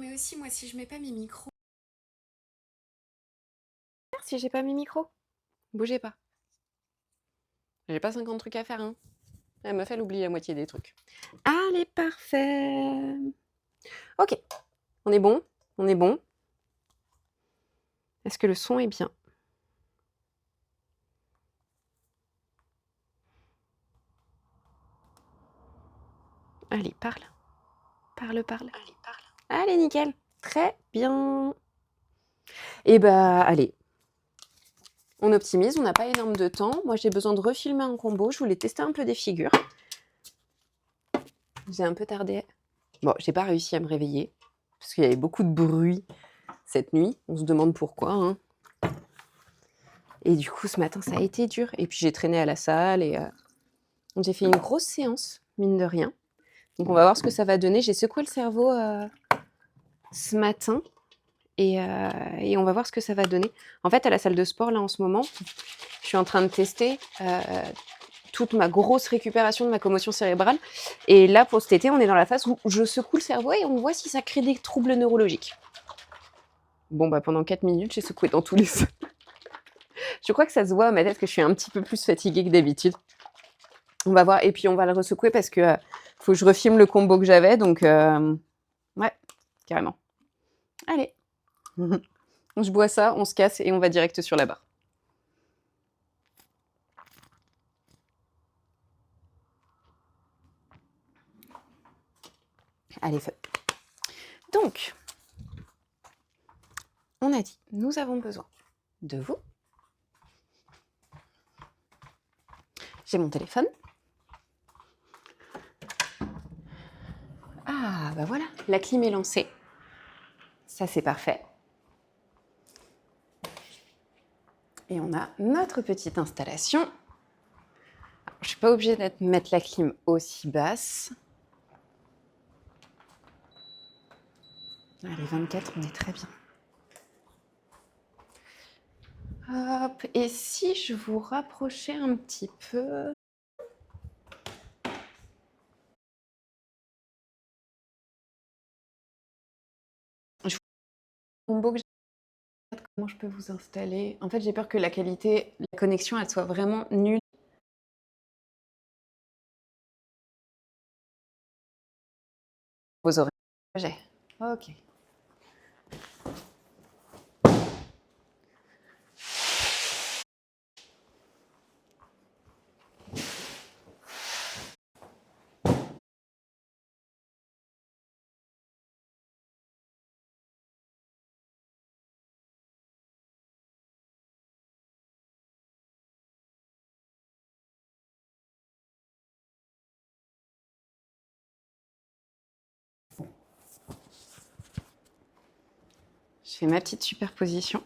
mais aussi, moi, si je mets pas mes micros. Si j'ai pas mes micros, bougez pas. J'ai pas 50 trucs à faire, hein. La meuf, elle oublie la moitié des trucs. Allez, parfait. Ok, on est bon, on est bon. Est-ce que le son est bien? Allez, parle. Parle, parle. Allez, parle. Allez, nickel. Très bien. Et bah, allez. On optimise, on n'a pas énorme de temps. Moi, j'ai besoin de refilmer un combo. Je voulais tester un peu des figures. J'ai un peu tardé. Bon, j'ai pas réussi à me réveiller parce qu'il y avait beaucoup de bruit cette nuit. On se demande pourquoi, hein. Et du coup, ce matin, ça a été dur. Et puis, j'ai traîné à la salle et j'ai fait une grosse séance, mine de rien. Donc, on va voir ce que ça va donner. J'ai secoué le cerveau ce matin et on va voir ce que ça va donner. En fait, à la salle de sport, là, en ce moment, je suis en train de tester toute ma grosse récupération de ma commotion cérébrale. Et là, pour cet été, on est dans la phase où je secoue le cerveau et on voit si ça crée des troubles neurologiques. Bon, bah, pendant 4 minutes, j'ai secoué dans tous les sens. Je crois que ça se voit à ma tête que je suis un petit peu plus fatiguée que d'habitude. On va voir. Et puis, on va le ressecouer parce que faut que je refilme le combo que j'avais. Donc, ouais, carrément. Allez. Je bois ça, on se casse et on va direct sur la barre. Allez, feu. Donc, on a dit, nous avons besoin de vous. J'ai mon téléphone. Ah, bah voilà, la clim est lancée. Ça, c'est parfait. Et on a notre petite installation. Alors, je ne suis pas obligée de mettre la clim aussi basse. Allez, 24, on est très bien. Hop, et si je vous rapprochais un petit peu... Combo que j'ai... Comment je peux vous installer? En fait, j'ai peur que la qualité, la connexion, elle soit vraiment nulle. Vos oreilles. J'ai. Ok. Je fais ma petite superposition.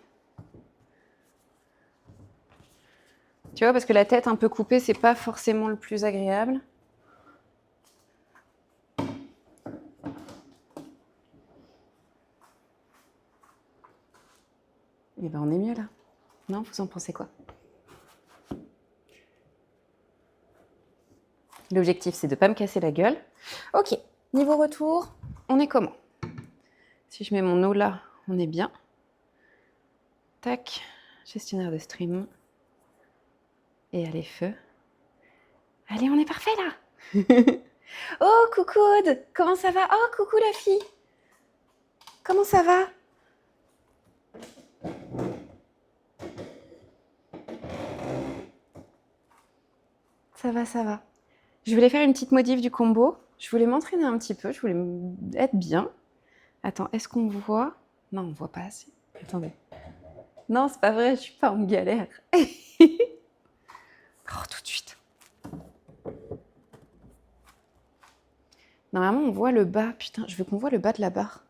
Tu vois, parce que la tête un peu coupée, c'est pas forcément le plus agréable. Et ben on est mieux là. Non, vous en pensez quoi? L'objectif, c'est de ne pas me casser la gueule. Ok, niveau retour, on est comment? Si je mets mon eau là, on est bien. Tac, gestionnaire de stream. Et allez, feu. Allez, on est parfait là. Oh, coucou Aude, comment ça va? Oh, coucou la fille. Comment ça va? Ça va, ça va. Je voulais faire une petite modif du combo. Je voulais m'entraîner un petit peu, je voulais être bien. Attends, est-ce qu'on voit? Non, on voit pas assez. Attendez. Non, c'est pas vrai, je suis pas en galère. Oh, tout de suite. Normalement, on voit le bas. Putain, je veux qu'on voit le bas de la barre.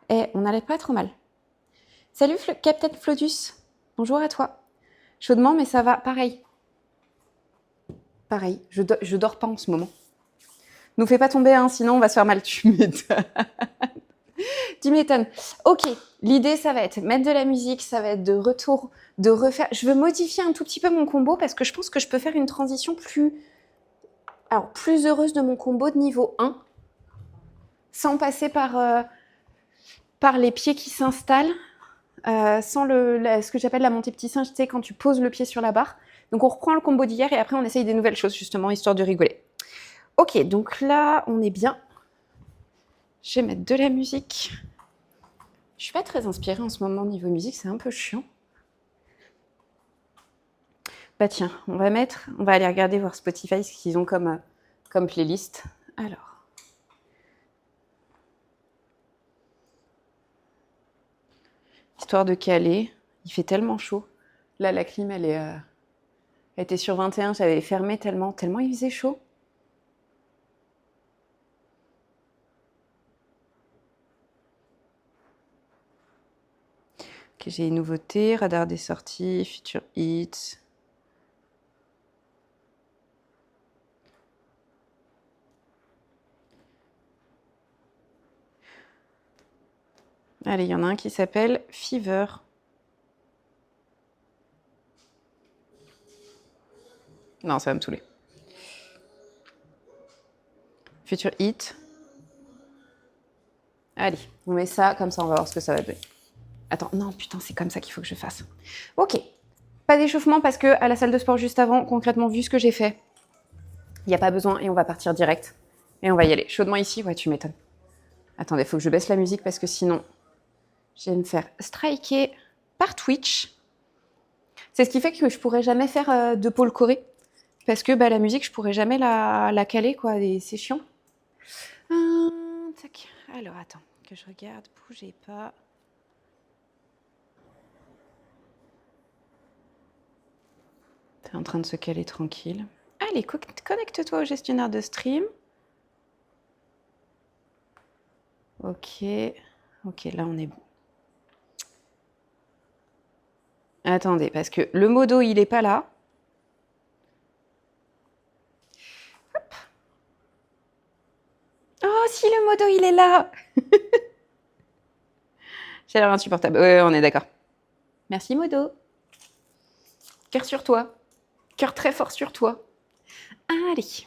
Eh, on n'allait pas trop mal. Salut, Captain Flodus. Bonjour à toi. Chaudement, mais ça va. Pareil. Pareil. Je dors pas en ce moment. Nous fais pas tomber, hein, sinon on va se faire mal. Tu m'étonnes. Tu m'étonnes. Ok, l'idée, ça va être mettre de la musique, ça va être de retour, de refaire. Je veux modifier un tout petit peu mon combo parce que je pense que je peux faire une transition plus heureuse de mon combo de niveau 1. sans passer par les pieds qui s'installent, sans ce que j'appelle la montée petit singe, tu sais, quand tu poses le pied sur la barre. Donc on reprend le combo d'hier et après on essaye des nouvelles choses, justement, histoire de rigoler. Ok, donc là, on est bien. Je vais mettre de la musique. Je suis pas très inspirée en ce moment niveau musique, c'est un peu chiant. Bah tiens, on va aller regarder voir Spotify ce qu'ils ont comme playlist. Alors. Histoire de caler. Il fait tellement chaud. Là, la clim, elle était sur 21, j'avais fermé tellement il faisait chaud. Ok, j'ai les nouveautés, radar des sorties, Future Hits. Allez, il y en a un qui s'appelle Fever. Non, ça va me saouler. Future Hit. Allez, on met ça, comme ça on va voir ce que ça va donner. Attends, non, putain, c'est comme ça qu'il faut que je fasse. Ok, pas d'échauffement parce que à la salle de sport juste avant, concrètement, vu ce que j'ai fait, il n'y a pas besoin et on va partir direct. Et on va y aller. Chaudement ici, ouais, tu m'étonnes. Attendez, il faut que je baisse la musique parce que sinon, je vais me faire striker par Twitch. C'est ce qui fait que je pourrais jamais faire de pôle Corée. Parce que la musique, je pourrais jamais la caler, quoi. Et c'est chiant. Tac. Alors, attends, que je regarde. Bougez pas. T'es en train de se caler tranquille. Allez, connecte-toi au gestionnaire de stream. Ok. Ok, là, on est bon. Attendez, parce que le modo, il est pas là. Hop. Oh, si, le modo, il est là. J'ai l'air insupportable. Ouais, on est d'accord. Merci, modo. Cœur sur toi. Cœur très fort sur toi. Allez.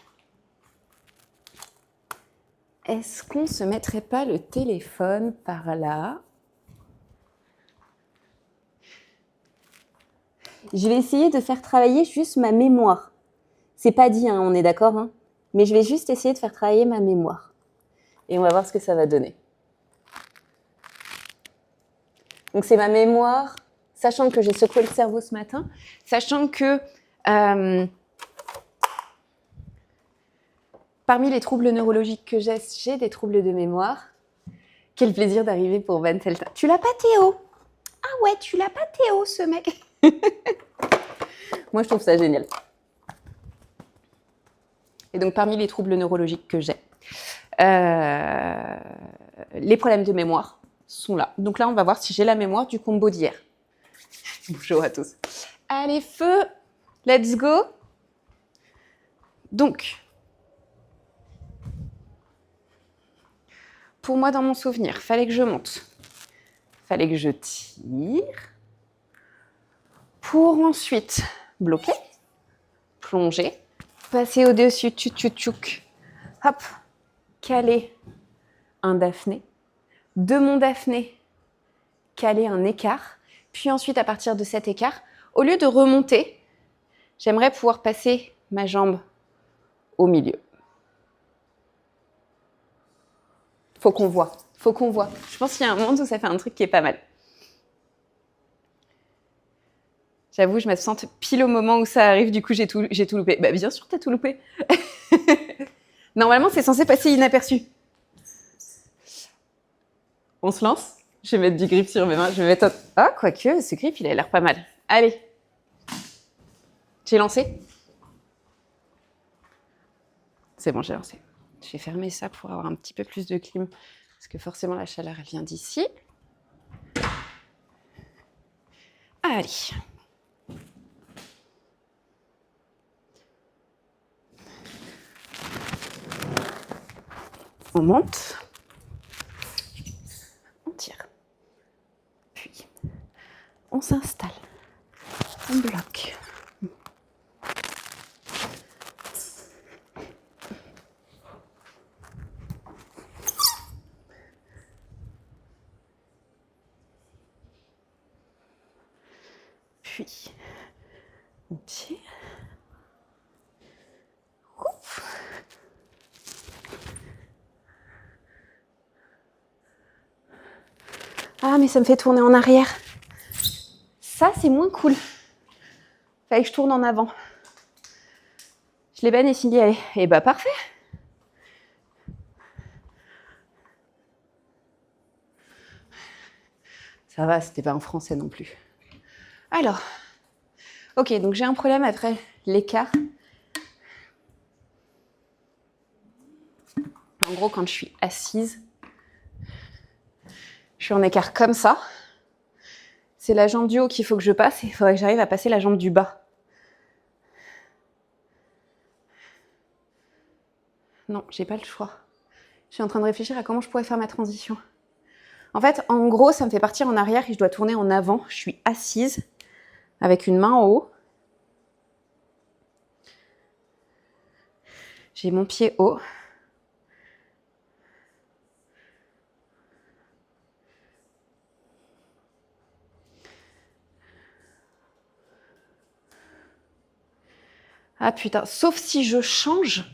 Est-ce qu'on se mettrait pas le téléphone par là? Je vais essayer de faire travailler juste ma mémoire. C'est pas dit, hein, on est d'accord, hein, mais je vais juste essayer de faire travailler ma mémoire. Et on va voir ce que ça va donner. Donc c'est ma mémoire, sachant que j'ai secoué le cerveau ce matin, sachant que parmi les troubles neurologiques que j'ai des troubles de mémoire. Quel plaisir d'arriver pour Van Telta. Tu l'as pas, Théo? Ah ouais, tu l'as pas, Théo, ce mec. Moi, je trouve ça génial. Et donc, parmi les troubles neurologiques que j'ai, les problèmes de mémoire sont là. Donc là, on va voir si j'ai la mémoire du combo d'hier. Bonjour à tous. Allez, feu, let's go. Donc, pour moi, dans mon souvenir, fallait que je monte. Fallait que je tire. Pour ensuite bloquer, plonger, passer au-dessus, tchouk, hop, caler un Daphné. De mon Daphné, caler un écart. Puis ensuite, à partir de cet écart, au lieu de remonter, j'aimerais pouvoir passer ma jambe au milieu. Faut qu'on voit. Je pense qu'il y a un moment où ça fait un truc qui est pas mal. J'avoue, je me sens pile au moment où ça arrive, du coup, j'ai tout loupé. Bah, bien sûr, t'as tout loupé. Normalement, c'est censé passer inaperçu. On se lance. Je vais mettre du grip sur mes mains. Je vais mettre... Ah, quoique, ce grip, il a l'air pas mal. Allez. J'ai lancé. C'est bon, j'ai lancé. Je vais fermer ça pour avoir un petit peu plus de clim. Parce que forcément, la chaleur, elle vient d'ici. Allez. On monte. On tire. Puis, on s'installe. On bloque. Puis, mon pied. Ouf. Ah, mais ça me fait tourner en arrière. Ça, c'est moins cool. Fallait que je tourne en avant. Je l'ébène et Cindy, allez. Et bah, parfait. Ça va, c'était pas en français non plus. Alors, ok, donc j'ai un problème après l'écart. En gros, quand je suis assise, je suis en écart comme ça. C'est la jambe du haut qu'il faut que je passe et il faudrait que j'arrive à passer la jambe du bas. Non, j'ai pas le choix. Je suis en train de réfléchir à comment je pourrais faire ma transition. En fait, en gros, ça me fait partir en arrière et je dois tourner en avant. Je suis assise avec une main en haut. J'ai mon pied haut. Ah putain, sauf si je change.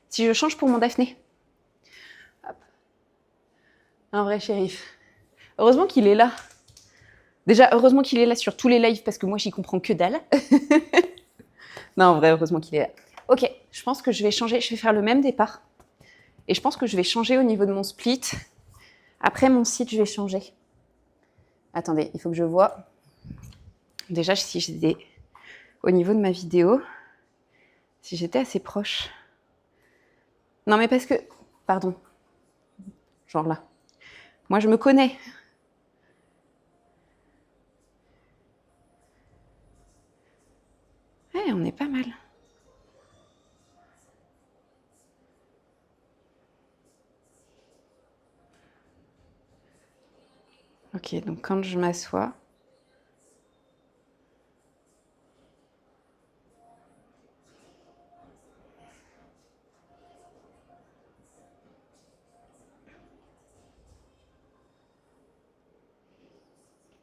Si je change pour mon Daphné. Hop. Un vrai shérif. Heureusement qu'il est là. Déjà, heureusement qu'il est là sur tous les lives parce que moi, j'y comprends que dalle. Non, en vrai, heureusement qu'il est là. Ok, je pense que je vais changer. Je vais faire le même départ. Et je pense que je vais changer au niveau de mon split. Après mon site, je vais changer. Attendez, il faut que je vois. Déjà, si j'étais au niveau de ma vidéo, si j'étais assez proche. Non, mais parce que... Pardon. Genre là. Moi, je me connais. Ouais, on est pas mal. Ok, donc quand je m'assois...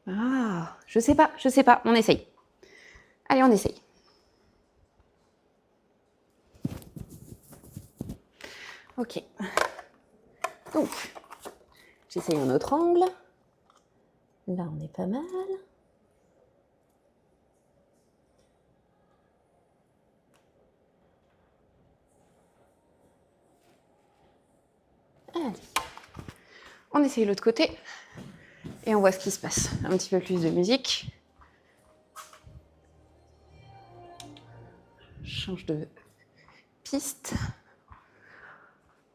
Ah, je sais pas, on essaye. Allez, on essaye. Ok. Donc, j'essaye un autre angle. Là, on est pas mal. Allez. On essaye l'autre côté. Et on voit ce qui se passe. Un petit peu plus de musique. Je change de piste.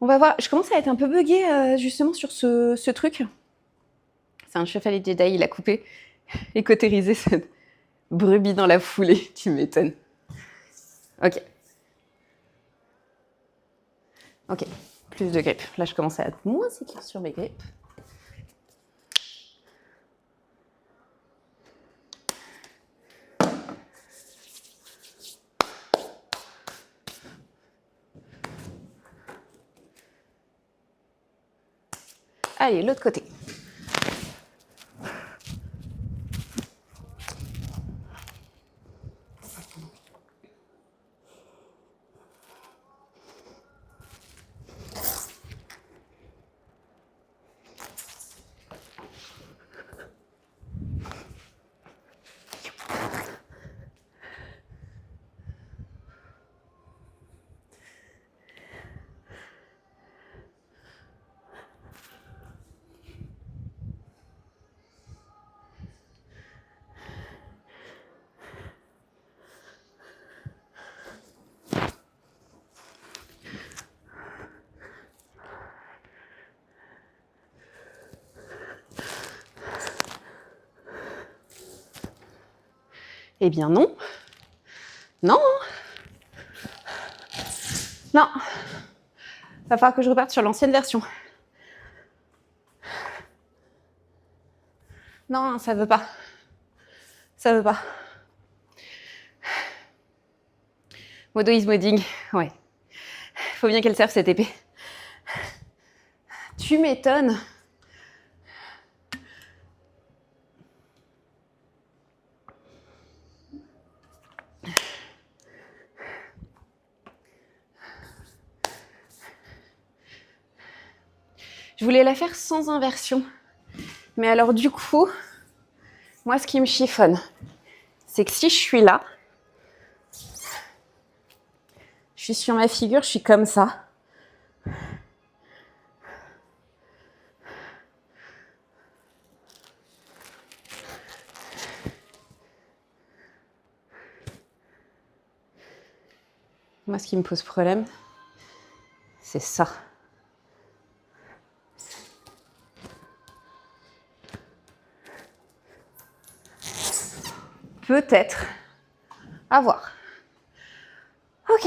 On va voir. Je commence à être un peu buggée justement sur ce truc. C'est un chevalier Jedi, il a coupé et cautérisé cette brebis dans la foulée. Tu m'étonnes. Ok. Ok. Plus de grippe. Là, je commence à être moins sécure sur mes grippes. Allez, l'autre côté. Eh bien non. Non. Non. Va falloir que je reparte sur l'ancienne version. Non, ça veut pas. Ça veut pas. Modo is modding. Ouais. Faut bien qu'elle serve cette épée. Tu m'étonnes. Je voulais la faire sans inversion. Mais alors du coup, moi ce qui me chiffonne, c'est que si je suis là, je suis sur ma figure, je suis comme ça. Moi, ce qui me pose problème, c'est ça. Peut-être. À voir. Ok.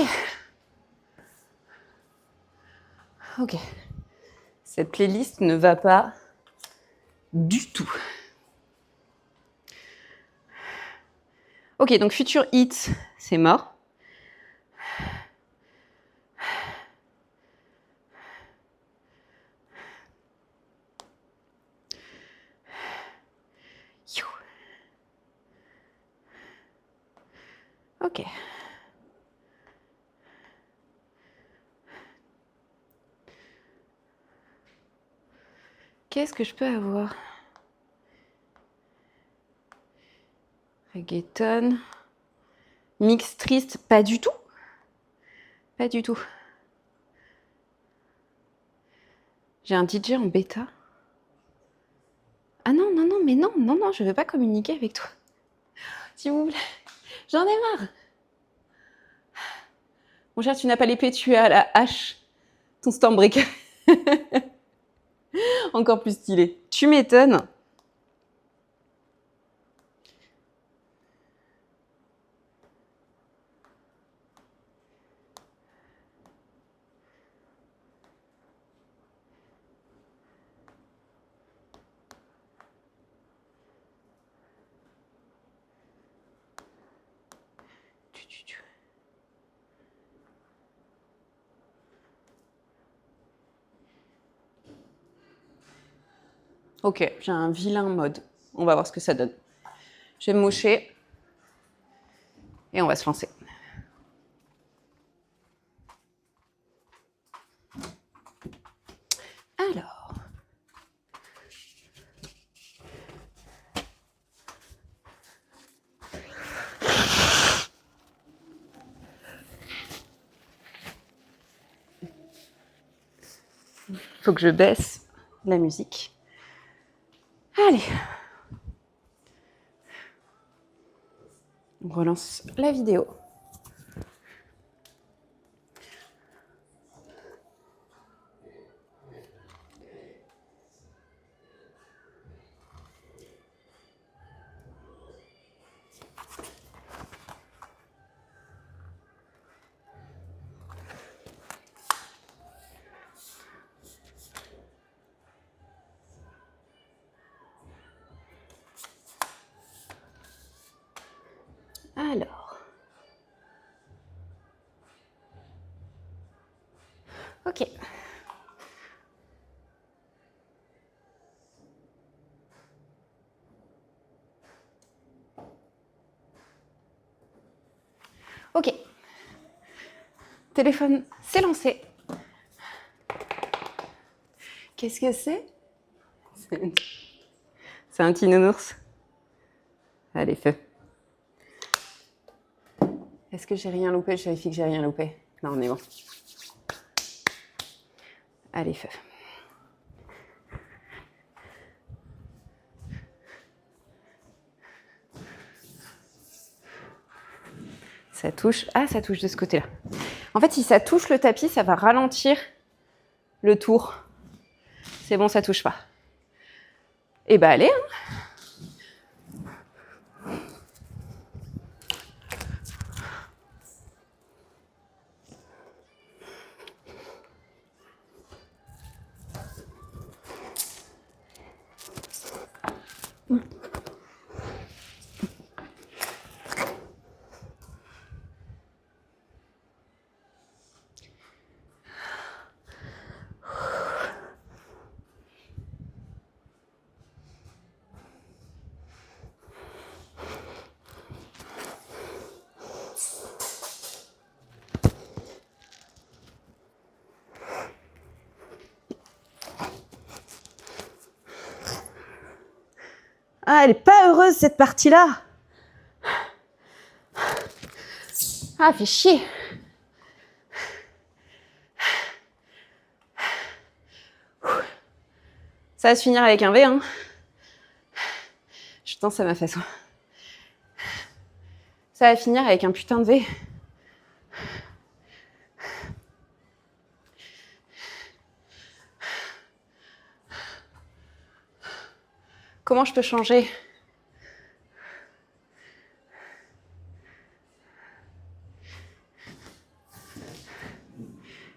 Ok. Cette playlist ne va pas du tout. Ok, donc Future Hits, c'est mort. Ok. Qu'est-ce que je peux avoir? Reggaeton. Mix triste, pas du tout. Pas du tout. J'ai un DJ en bêta. Ah non, non, non, mais non, non, non, je veux pas communiquer avec toi. S'il vous plaît. J'en ai marre. Mon cher, tu n'as pas l'épée, tu as la hache. Ton Stormbreaker. Encore plus stylé. Tu m'étonnes. Ok, j'ai un vilain mode. On va voir ce que ça donne. Je vais me moucher. Et on va se lancer. Alors. Faut que je baisse la musique. Allez. On relance la vidéo. Alors. Ok. Ok. Téléphone, c'est lancé. Qu'est-ce que c'est? C'est un petit nounours. Allez, feu. Est-ce que j'ai rien loupé? Je vérifie que j'ai rien loupé. Non, on est bon. Allez, feu. Ça touche. Ah, ça touche de ce côté-là. En fait, si ça touche le tapis, ça va ralentir le tour. C'est bon, ça touche pas. Eh ben, allez, hein. Ah, elle est pas heureuse cette partie-là. Ah, fait chier. Ça va se finir avec un V, hein. Je danse à ma façon. Ça va finir avec un putain de V. Comment je peux changer?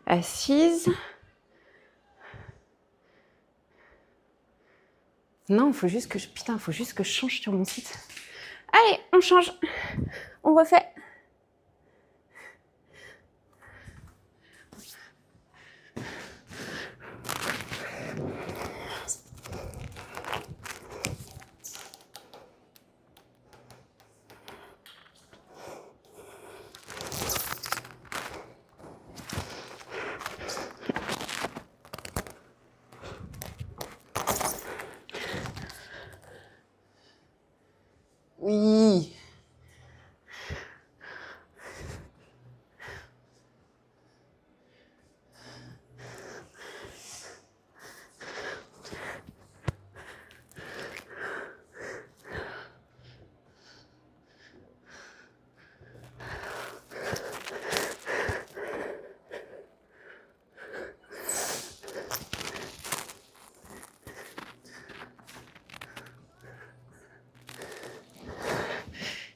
Assise. Non, faut juste que je... Putain, faut juste que je change sur mon site. Allez, on change. On refait. Oui.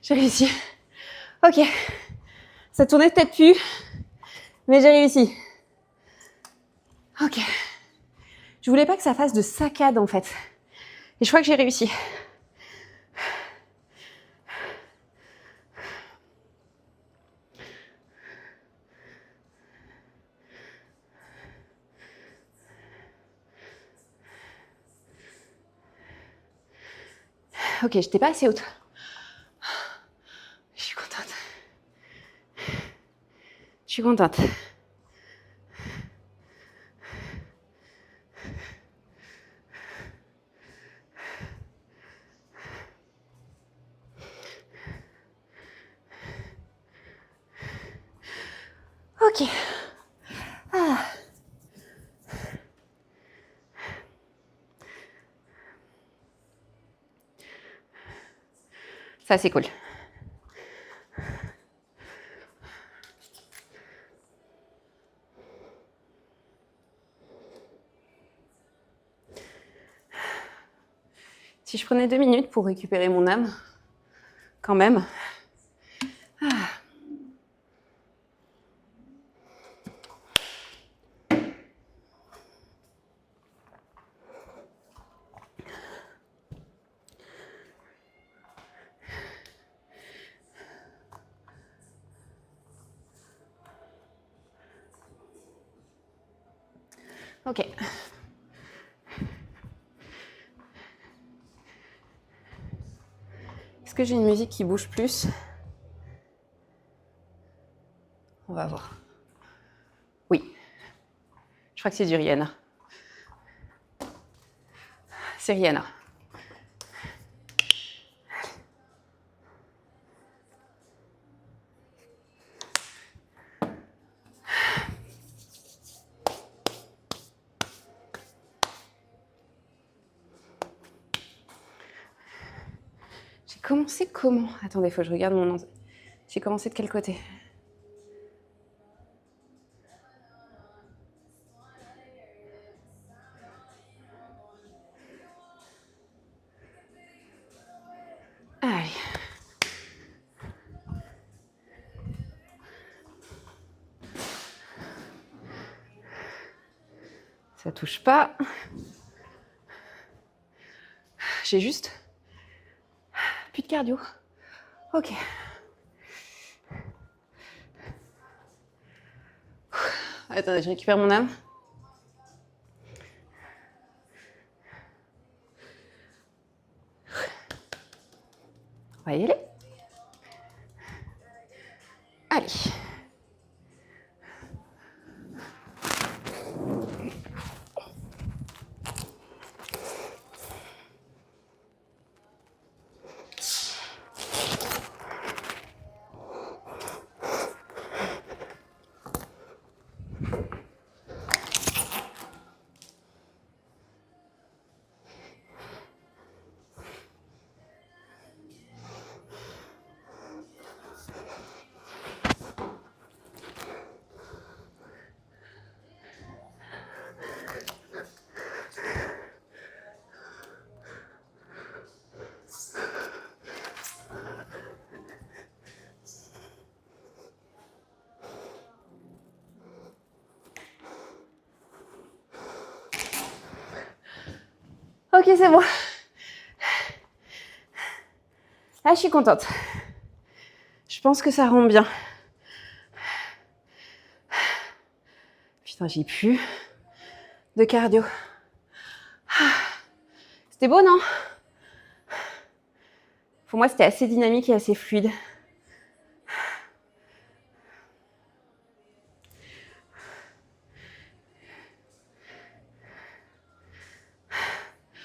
J'ai réussi. Ok. Ça tournait peut-être plus, mais j'ai réussi. Ok. Je voulais pas que ça fasse de saccade en fait. Et je crois que j'ai réussi. Ok, j'étais pas assez haute. Je suis contente. Je suis contente. Ok. Ah. Ça, c'est cool. Si je prenais 2 minutes pour récupérer mon âme, quand même. Ah. Ok. Est-ce que j'ai une musique qui bouge plus? On va voir. Oui. Je crois que c'est du Rihanna. C'est Rihanna. J'ai commencé comment? Attendez, faut que je regarde mon... J'ai commencé de quel côté? Allez. Ça touche pas. J'ai juste plus de cardio. Ok. Attendez, je récupère mon âme. On va y aller. Allez. Ok, c'est bon. Là, je suis contente. Je pense que ça rend bien. Putain, j'ai plus de cardio. C'était beau, non? Pour moi, c'était assez dynamique et assez fluide.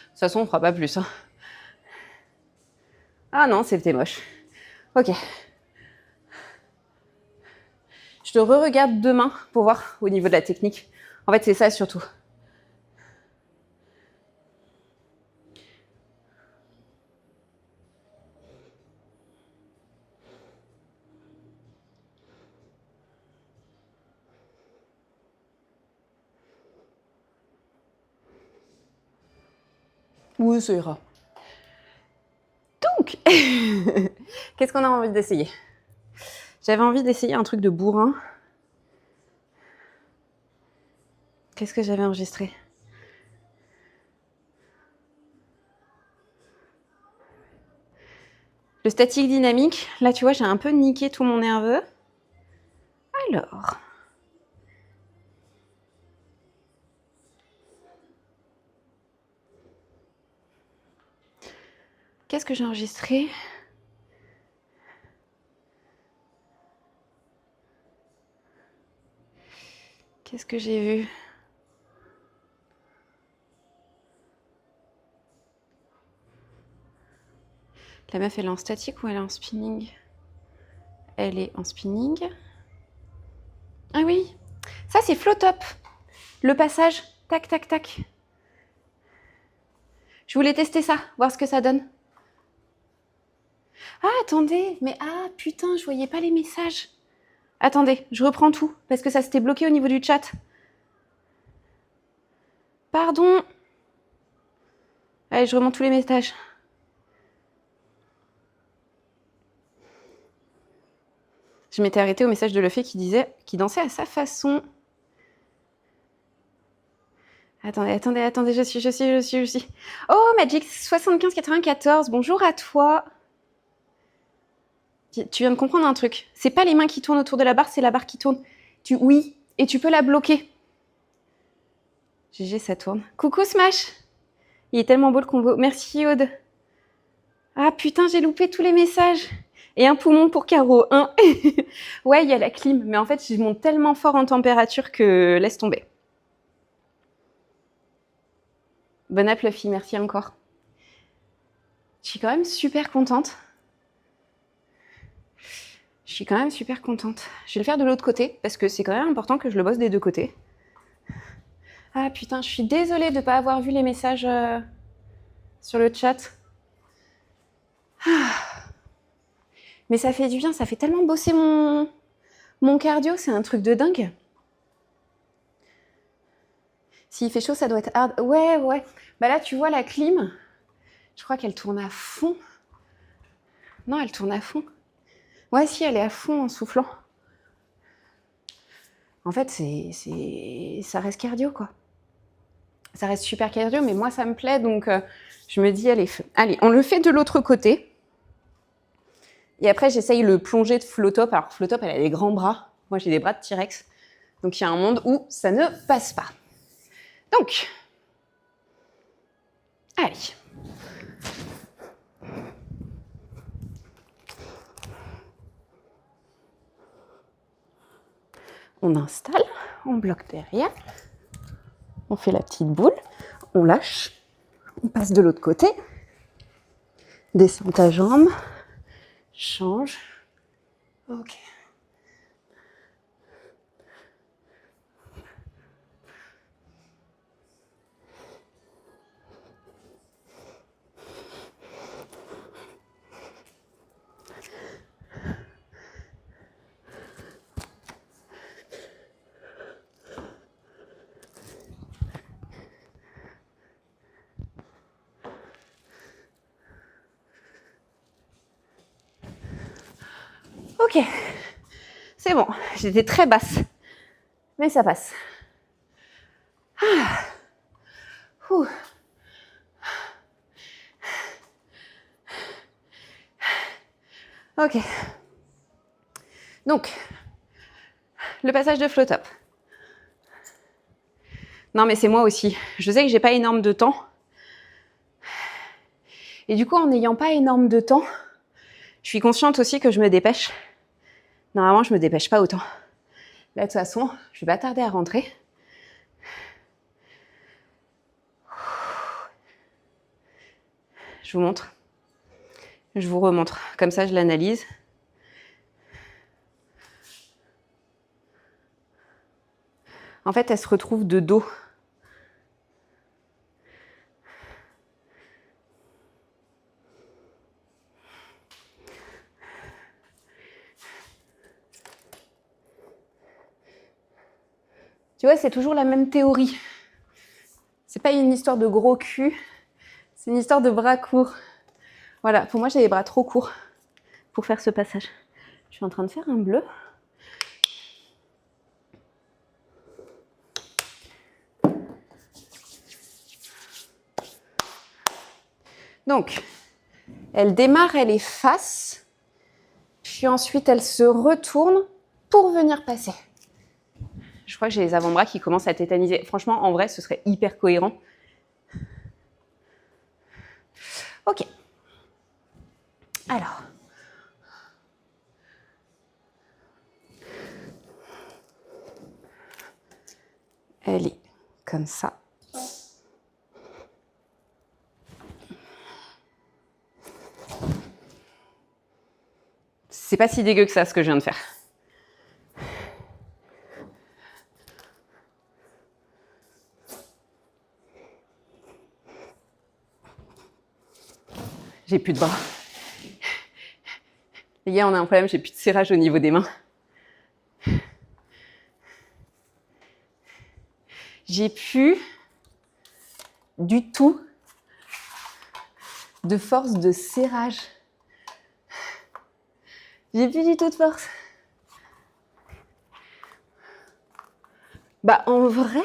De toute façon, on fera pas plus. Hein. Ah non, c'était moche. Ok. Je te re-regarde demain pour voir au niveau de la technique. En fait, c'est ça surtout. Oui, ça ira. Donc, qu'est-ce qu'on a envie d'essayer? J'avais envie d'essayer un truc de bourrin. Qu'est-ce que j'avais enregistré? Le statique dynamique. Là, tu vois, j'ai un peu niqué tout mon nerveux. Alors. Qu'est-ce que j'ai enregistré? Qu'est-ce que j'ai vu? La meuf, elle est en statique ou elle est en spinning? Elle est en spinning. Ah oui, ça c'est flow top. Le passage, tac, tac, tac. Je voulais tester ça, voir ce que ça donne. Ah, attendez, mais ah, putain, je voyais pas les messages. Attendez, je reprends tout, parce que ça s'était bloqué au niveau du chat. Pardon. Allez, je remonte tous les messages. Je m'étais arrêtée au message de Lefebvre qui disait qu'il dansait à sa façon. Attendez, je suis. Oh, Magic7594, bonjour à toi. Tu viens de comprendre un truc. C'est pas les mains qui tournent autour de la barre, c'est la barre qui tourne. Oui, et tu peux la bloquer. GG, ça tourne. Coucou Smash. Il est tellement beau le combo. Merci Aude. Ah putain, j'ai loupé tous les messages. Et un poumon pour Caro. Ouais, il y a la clim. Mais en fait, je monte tellement fort en température que laisse tomber. Bonne app, Luffy. Merci encore. Je suis quand même super contente. Je vais le faire de l'autre côté, parce que c'est quand même important que je le bosse des deux côtés. Ah putain, je suis désolée de ne pas avoir vu les messages sur le chat. Mais ça fait du bien, ça fait tellement bosser mon cardio, c'est un truc de dingue. S'il fait chaud, ça doit être hard. Ouais. Bah là, tu vois la clim, je crois qu'elle tourne à fond. Non, elle tourne à fond. Ouais, si, elle est à fond en soufflant. En fait, ça reste cardio, quoi. Ça reste super cardio, mais moi, ça me plaît, donc je me dis, allez, on le fait de l'autre côté. Et après, j'essaye le plongé de flow top. Alors, flow top, elle a des grands bras. Moi, j'ai des bras de T-Rex. Donc, il y a un monde où ça ne passe pas. Donc, allez. On installe, on bloque derrière. On fait la petite boule, on lâche, on passe de l'autre côté. Descends ta jambe. Change. Ok. Ok, c'est bon, j'étais très basse, mais ça passe. Ok. Donc, le passage de flow top. Non, mais c'est moi aussi. Je sais que j'ai pas énorme de temps. Et du coup, en n'ayant pas énorme de temps, je suis consciente aussi que je me dépêche. Normalement, je me dépêche pas autant. Là, de toute façon, je vais pas tarder à rentrer. Je vous montre. Je vous remontre. Comme ça, je l'analyse. En fait, elle se retrouve de dos. Tu vois, c'est toujours la même théorie. C'est pas une histoire de gros cul, c'est une histoire de bras courts. Voilà, pour moi, j'ai les bras trop courts pour faire ce passage. Je suis en train de faire un bleu. Donc, elle démarre, elle est face, puis ensuite elle se retourne pour venir passer. Je crois que j'ai les avant-bras qui commencent à tétaniser. Franchement, en vrai, ce serait hyper cohérent. Ok. Alors. Elle est comme ça. C'est pas si dégueu que ça, ce que je viens de faire. J'ai plus de bras. Les gars, on a un problème, j'ai plus de serrage au niveau des mains. J'ai plus du tout de force de serrage. J'ai plus du tout de force. Bah, en vrai,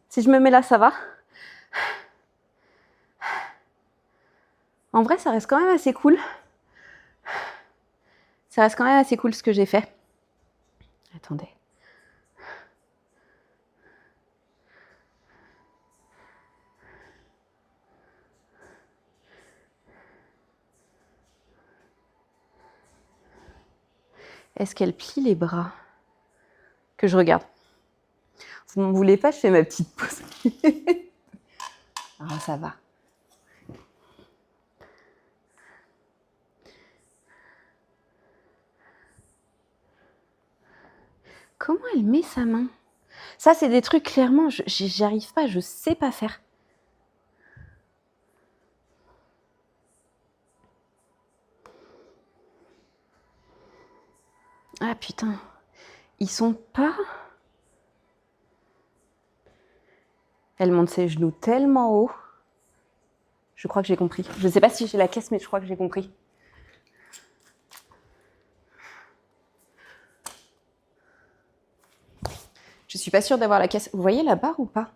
si je me mets là, ça va. En vrai, ça reste quand même assez cool. Ça reste quand même assez cool ce que j'ai fait. Attendez. Est-ce qu'elle plie les bras? Que je regarde. Vous m'en voulez pas, je fais ma petite pause. Ah, ça va. Comment elle met sa main? Ça, c'est des trucs, clairement, j'y arrive pas, je sais pas faire. Ah putain, ils sont pas... Elle monte ses genoux tellement haut. Je crois que j'ai compris. Je sais pas si j'ai la caisse, mais je crois que j'ai compris. Je suis pas sûre d'avoir la caisse. Vous voyez la barre ou pas?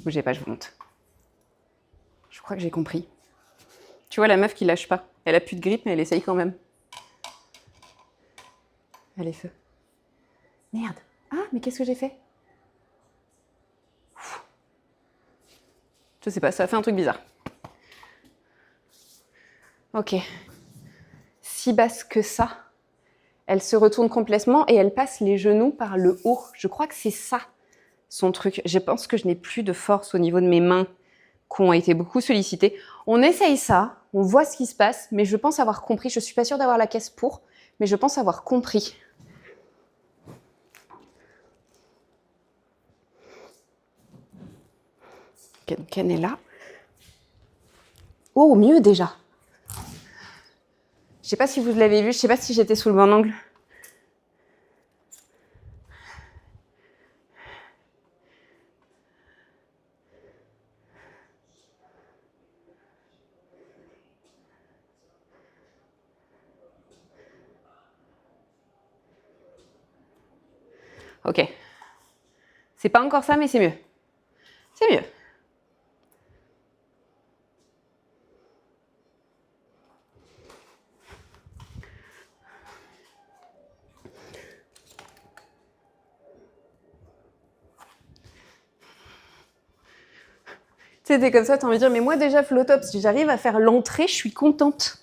Bougez pas, je vous montre. Je crois que j'ai compris. Tu vois la meuf qui lâche pas. Elle a plus de grippe, mais elle essaye quand même. Allez, feu. Merde. Ah, mais qu'est-ce que j'ai fait? Je sais pas, ça a fait un truc bizarre. Ok. Si basse que ça, elle se retourne complètement et elle passe les genoux par le haut. Je crois que c'est ça, son truc. Je pense que je n'ai plus de force au niveau de mes mains qui ont été beaucoup sollicitées. On essaye ça, on voit ce qui se passe, mais je pense avoir compris. Je suis pas sûre d'avoir la caisse pour, mais je pense avoir compris. Ok, donc elle est là. Oh, mieux déjà. Je sais pas si vous l'avez vu, je sais pas si j'étais sous le bon angle. Ok. C'est pas encore ça, mais c'est mieux. C'est mieux. Tu sais, t'es comme ça, t'as envie de dire, mais moi déjà, flow top, si j'arrive à faire l'entrée, je suis contente.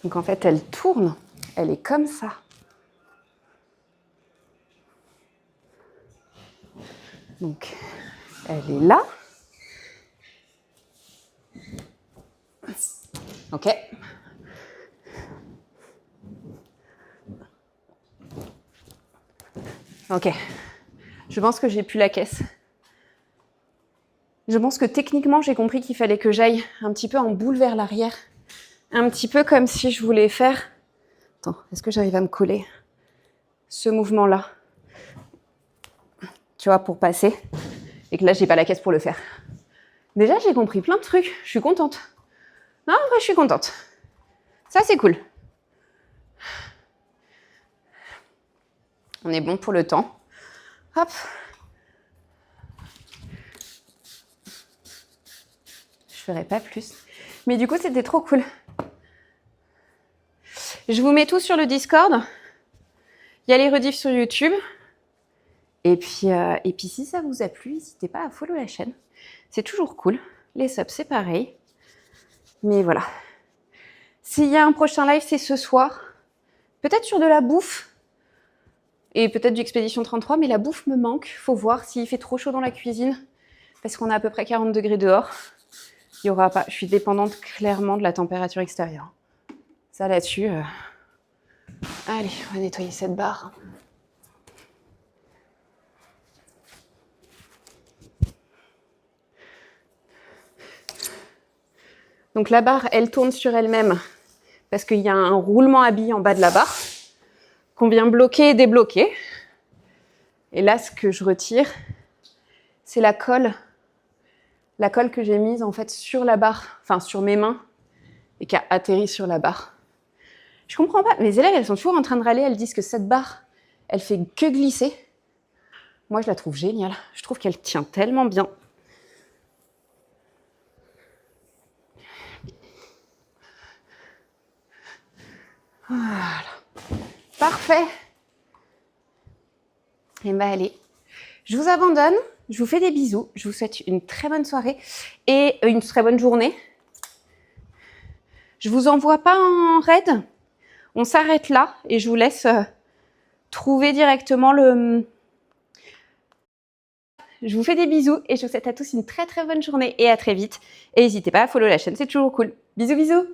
Donc en fait, elle tourne, elle est comme ça. Donc, elle est là. Ok. Ok. Je pense que j'ai plus la caisse. Je pense que techniquement, j'ai compris qu'il fallait que j'aille un petit peu en boule vers l'arrière. Un petit peu comme si je voulais faire... Attends, est-ce que j'arrive à me coller ce mouvement-là? Tu vois, pour passer. Et que là, j'ai pas la caisse pour le faire. Déjà, j'ai compris plein de trucs. Je suis contente. Non, en vrai, je suis contente. Ça, c'est cool. On est bon pour le temps. Hop. Je ferai pas plus. Mais du coup, c'était trop cool. Je vous mets tout sur le Discord. Il y a les rediffs sur YouTube. Et puis si ça vous a plu, n'hésitez pas à follow la chaîne. C'est toujours cool. Les subs, c'est pareil. Mais voilà. S'il y a un prochain live, c'est ce soir. Peut-être sur de la bouffe. Et peut-être du Expédition 33, mais la bouffe me manque. Faut voir s'il fait trop chaud dans la cuisine. Parce qu'on a à peu près 40 degrés dehors. Il y aura pas. Je suis dépendante clairement de la température extérieure. Ça là-dessus. Allez, on va nettoyer cette barre. Donc la barre, elle tourne sur elle-même parce qu'il y a un roulement à billes en bas de la barre qu'on vient bloquer et débloquer. Et là, ce que je retire, c'est la colle que j'ai mise en fait sur la barre, enfin sur mes mains et qui a atterri sur la barre. Je comprends pas. Mes élèves, elles sont toujours en train de râler. Elles disent que cette barre, elle fait que glisser. Moi, je la trouve géniale. Je trouve qu'elle tient tellement bien. Voilà. Parfait. Et ben allez. Je vous abandonne. Je vous fais des bisous. Je vous souhaite une très bonne soirée et une très bonne journée. Je vous envoie pas en raid. On s'arrête là et je vous laisse trouver directement le... Je vous fais des bisous et je vous souhaite à tous une très très bonne journée et à très vite. Et n'hésitez pas à follow la chaîne, c'est toujours cool. Bisous bisous.